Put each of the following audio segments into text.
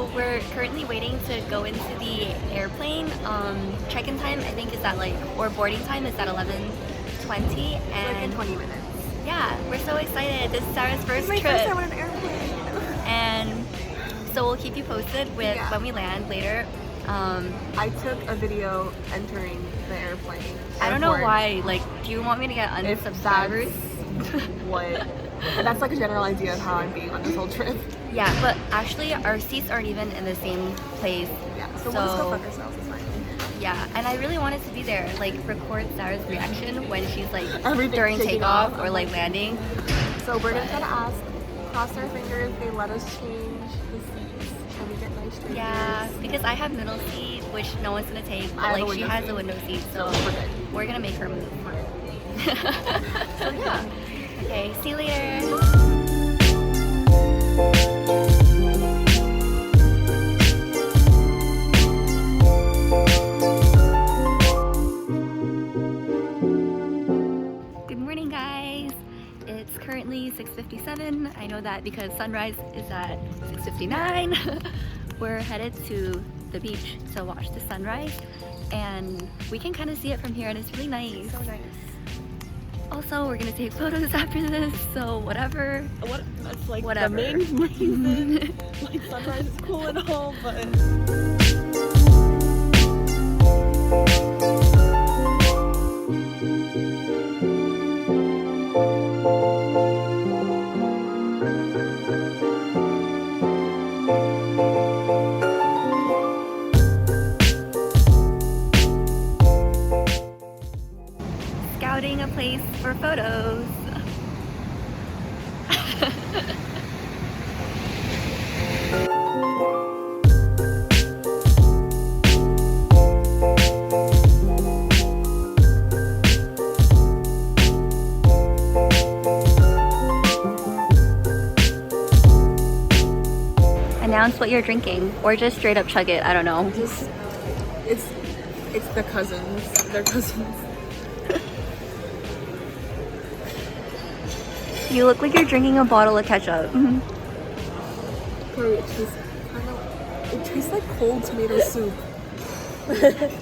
So we're currently waiting to go into the airplane. Check-in time I think is at or boarding time is at 11:20, and like in 20 minutes. Yeah, we're so excited. This is Sarah's first My trip. first time on an airplane. And so we'll keep you posted with when we land later. I took a video entering the airplane. I don't know why. Do you want me to get unsubscribers? That's like a general idea of how I'm being on this whole trip. Yeah, but actually our seats aren't even in the same place. Yeah, so we'll just go fuck ourselves. It's fine. Yeah, and I really wanted to be there, record Sarah's reaction when she's Everything during takeoff or landing. So we're gonna try to ask, cross our fingers, they let us change the seats and we get nice strangers. Yeah, because I have middle seat, which no one's gonna take, but she has a window seat, so we're gonna make her move. So yeah. Okay, see you later. Good morning, guys. It's currently 6:57. I know that because sunrise is at 6:59. We're headed to the beach to watch the sunrise, and we can kind of see it from here, and it's really nice. So nice. Also, we're gonna take photos after this, so whatever. That's whatever. The main reason. Sunrise is cool and all, but scouting a place for photos. Announce what you're drinking, or just straight up chug it. I don't know. it's the cousins. They're cousins. You look like you're drinking a bottle of ketchup. It tastes like cold tomato soup. It's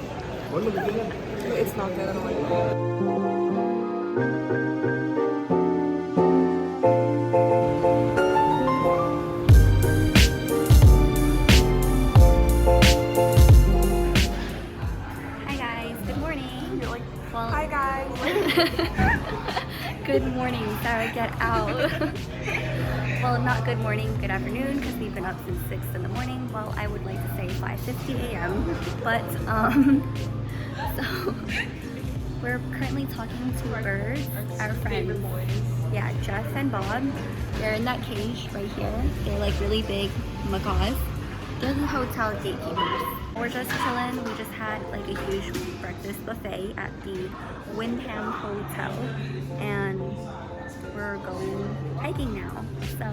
not good. I don't like it. Hi guys, good morning. You're like, hi guys. Good morning, Sarah, get out. Well, not good morning, good afternoon, because we've been up since 6 in the morning. Well, I would like to say 5:50 a.m. But, so we're currently talking to birds, our friends. Yeah, Jeff and Bob. They're in that cage right here. They're really big macaws. They're the hotel gatekeepers. We're just chilling. We just had a huge breakfast buffet at the Wyndham Hotel, and we're going hiking now. So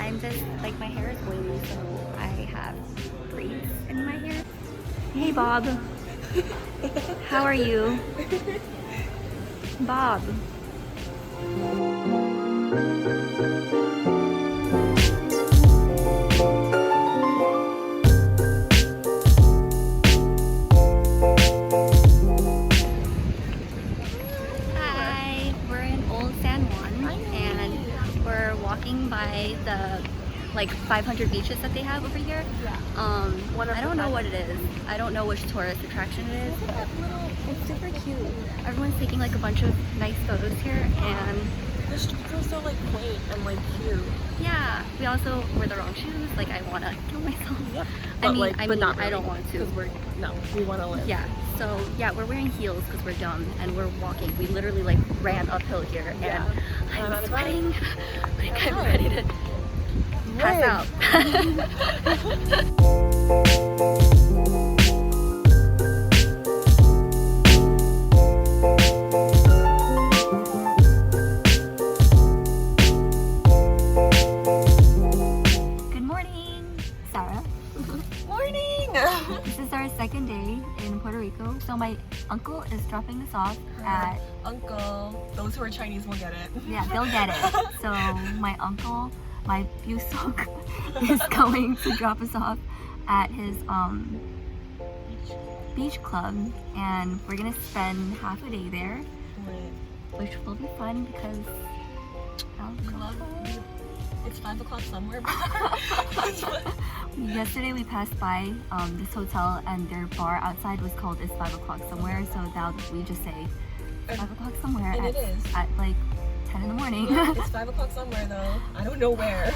I'm just my hair is wavy, so I have braids in my hair. Hey Bob, how are you? Bob. By the 500 beaches that they have over here. Yeah. I don't know what it is. I don't know which tourist attraction it is. It's super cute. Everyone's taking a bunch of nice photos here, and the streets are so quaint and cute. Yeah. We also wear the wrong shoes. I wanna kill myself. Yep. I mean, not I don't want to. We want to live. Yeah. So yeah, we're wearing heels because we're dumb, and we're walking. We literally ran uphill here, and I'm sweating. I'm ready to pass out. Good morning, Sarah. Morning. This is our second day in Puerto Rico. So my uncle is dropping us off at... Uncle. Those who are Chinese will get it. Yeah, they'll get it. So my uncle my Busok is going to drop us off at his beach club, and we're gonna spend half a day there, which will be fun because it's 5 o'clock somewhere. Yesterday we passed by this hotel, and their bar outside was called It's 5 o'clock somewhere, so now we just say it's 5 o'clock somewhere at like 10 in the morning. Yeah, it's 5 o'clock somewhere though. I don't know where,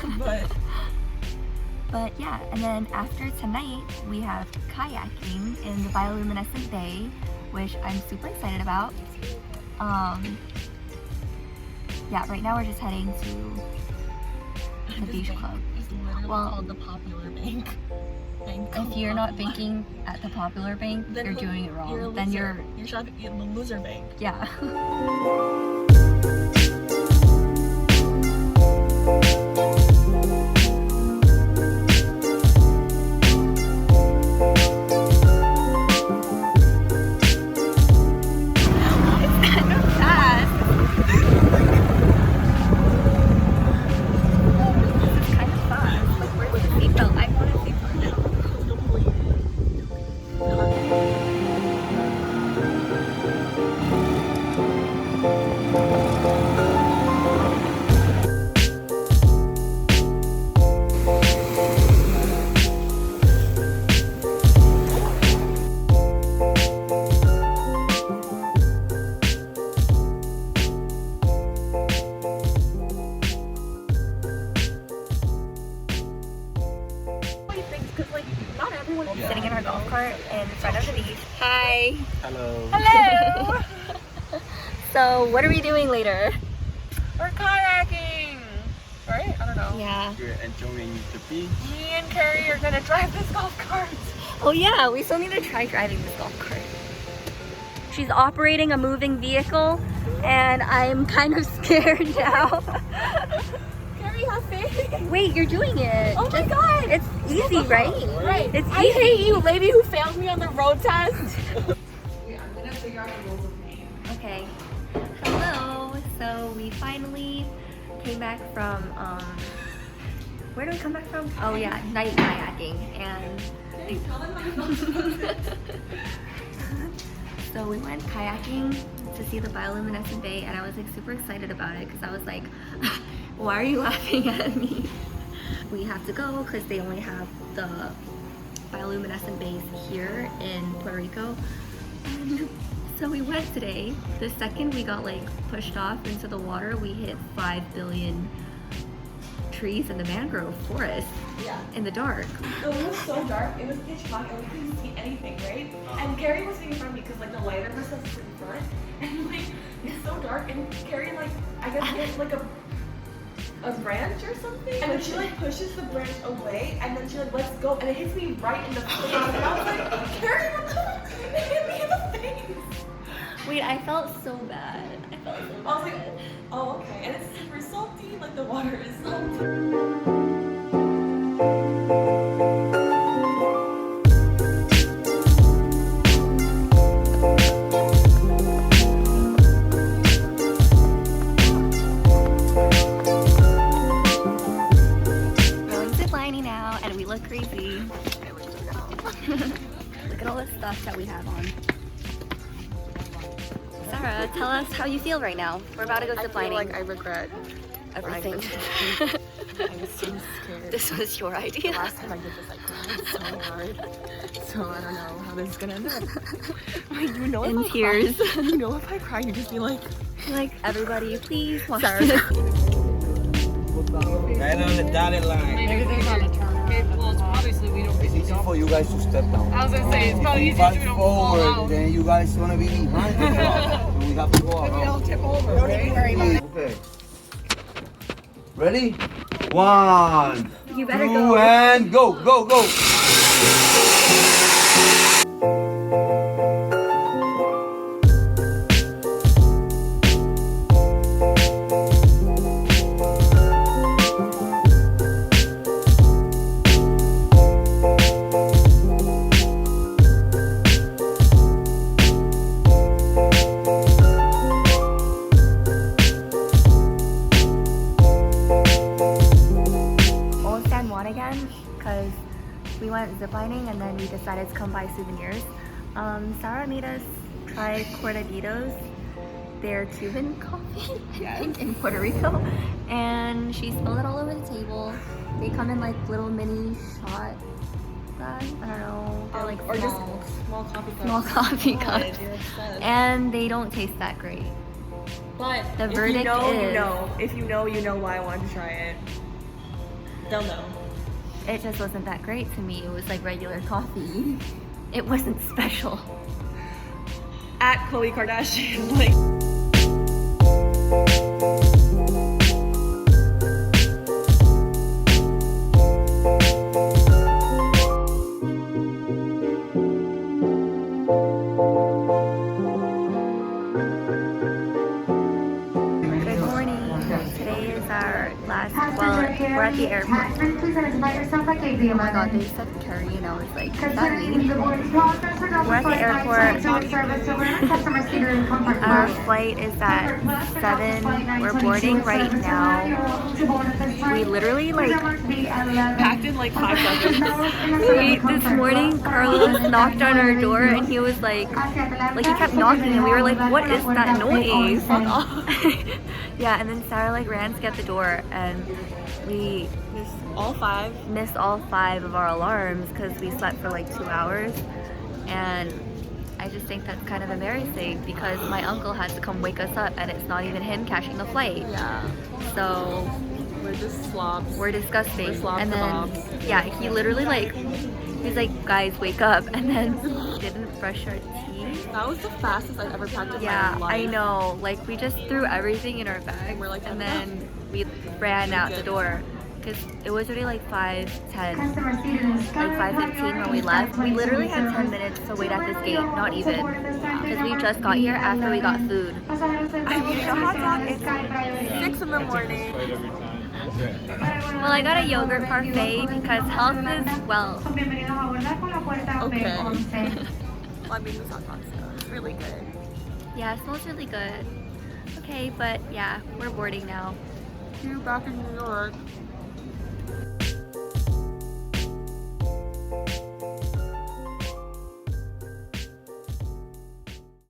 but yeah, and then after tonight we have kayaking in the bioluminescent bay, which I'm super excited about. Yeah, right now we're just heading to the beach club. It's literally called the Popular Bank. If you're not banking at the Popular Bank, then you're doing it wrong. Then you're shopping in the loser bank. Yeah. Sitting in our golf cart in front of the beach. Hi. Hello. Hello. So what are we doing later? We're kayaking, right? I don't know. Yeah. We're enjoying the beach. Me and Carrie are gonna drive this golf cart. Oh yeah, we still need to try driving this golf cart. She's operating a moving vehicle, and I'm kind of scared now. Carrie, have faith. Wait, you're doing it. Oh my god. It's easy, right? Right. It's I hate you, lady who failed me on the road test. I'm gonna figure out the rules of me. Okay. Hello. So we finally came back from where do we come back from? Oh yeah, night kayaking, and so we went kayaking to see the bioluminescent bay, and I was like super excited about it because I was like, why are you laughing at me? We have to go because they only have the bioluminescent bays here in Puerto Rico. And so we went today. The second we got like pushed off into the water, we hit 5 billion trees in the mangrove forest. Yeah. In the dark. It was so dark. It was pitch black and we couldn't see anything, right? And Carrie was sitting in front of me because like the lighter was in front, and like it's so dark. And Carrie like I guess hit like a branch or something, and then she like pushes the branch away, and then she like lets go, and it hits me right in the face. And I was like, Carrie, what the fuck? It hit me in the face. Wait, I felt so bad. I was like, oh okay, and it's super salty. Like the water is salty. Look crazy. Look at all the stuff that we have on. Sarah, tell us how you feel right now. We're about to go ziplining. I feel like I regret everything. I was so scared. This was your idea. The last time I did this, I cried so hard. So I don't know how this is gonna end up. You know, in tears. You know, if I cry, you just be like, everybody, please watch Sarah. this. Right on the dotted line. Everything's on the turn. Okay, well, obviously we don't. It's easy for you guys to step down. I was gonna say it's probably If easier we to fight fall forward, out. then you guys wanna be behind the car. We have to go We all around. tip over, right? Okay. Ready? 1, You better 2, go. and go, go, go. we went ziplining and then we decided to come buy souvenirs. Sarah made us try cortaditos. They're Cuban coffee, I think, in Puerto Rico. And she spilled it all over the table. They come in like little mini shot glass. I don't know. They're like or just small, small coffee cups. small coffee God, cups. you're obsessed. And they don't taste that great. But The if verdict you know, is- you know. If you know, you know why I wanted to try it. They'll know. It just wasn't that great to me. It was like regular coffee. It wasn't special. At Khloe Kardashian, like. Good morning. Today is our last, well, we're at the airport. Oh my god, they said Carrie and I was like, is that me? We're at the airport. Our flight is at 7. We're boarding right now. We literally like Packed in like 5 seconds. this morning Carlos knocked on our door and he was like he kept knocking and we were like, what is that noise? Yeah, and then Sarah like ran to get the door and we All 5. missed all 5 of our alarms because we slept for like 2 hours. And I just think that's kind of embarrassing because my uncle had to come wake us up and it's not even him catching the flight. Yeah. So We're just slobs. we're disgusting. We're slob And then kebabs. yeah, he literally like he's like, guys, wake up, and then didn't brush our teeth. That was the fastest I've ever packed in Yeah, my life. I know. Like we just threw everything in our bag, We're like, and then we ran out the good. door because it was already like 5:10, like 5:15 when we left. We literally had 10 minutes to wait at this gate, not even, because we just got here after we got food. I mean, you know how time it's 6 in the morning. Well, I got a yogurt parfait because health is wealth. Okay. Well, I mean, it's hot pasta. It's really good. Yeah, it smells really good. Okay, but yeah, we're boarding now. See you back in New York.